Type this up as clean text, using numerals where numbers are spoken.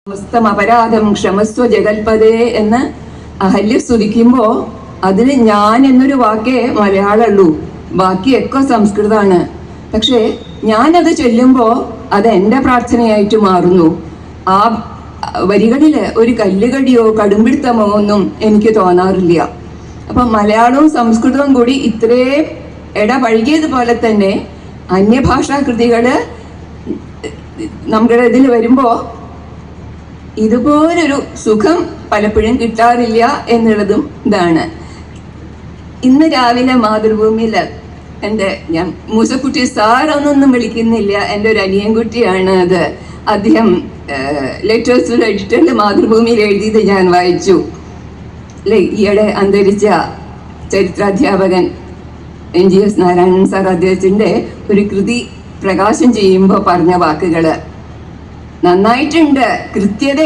സമസ്തം അപരാധം ക്ഷമസ്വ ജഗൽപദേ എന്ന് അഹല്യ സ്തുതിക്കുമ്പോ അതിന് ഞാൻ എന്നൊരു വാക്കേ മലയാളമുള്ളൂ, ബാക്കിയൊക്കെ സംസ്കൃതമാണ്. പക്ഷേ ഞാനത് ചൊല്ലുമ്പോ അത് എൻ്റെ പ്രാർത്ഥനയായിട്ട് മാറുന്നു. ആ വരികളില് ഒരു കല്ലുകടിയോ കടുംപിടുത്തമോ ഒന്നും എനിക്ക് തോന്നാറില്ല. അപ്പൊ മലയാളവും സംസ്കൃതവും കൂടി ഇത്രയും ഇടപഴകിയതുപോലെ തന്നെ അന്യഭാഷാ കൃതികള് നമ്മുടെ ഇതിൽ വരുമ്പോ ഇതുപോലൊരു സുഖം പലപ്പോഴും കിട്ടാറില്ല എന്നുള്ളതും ഇതാണ്. ഇന്ന് രാവിലെ മാതൃഭൂമിയിൽ ഞാൻ മൂസക്കുട്ടി സാറൊന്നൊന്നും വിളിക്കുന്നില്ല, എൻ്റെ ഒരു അനിയൻകുട്ടിയാണ് അത്. അദ്ദേഹം ലെറ്റേഴ്സിൽ എഡിറ്ററിൽ മാതൃഭൂമിയിൽ എഴുതിയത് ഞാൻ വായിച്ചു. ഈയിടെ അന്തരിച്ച ചരിത്രാധ്യാപകൻ NGS നാരായണൻ സാർ അദ്ദേഹത്തിൻ്റെ ഒരു കൃതി പ്രകാശം ചെയ്യുമ്പോൾ പറഞ്ഞ വാക്കുകൾ നന്നായിട്ടുണ്ട്. കൃത്യത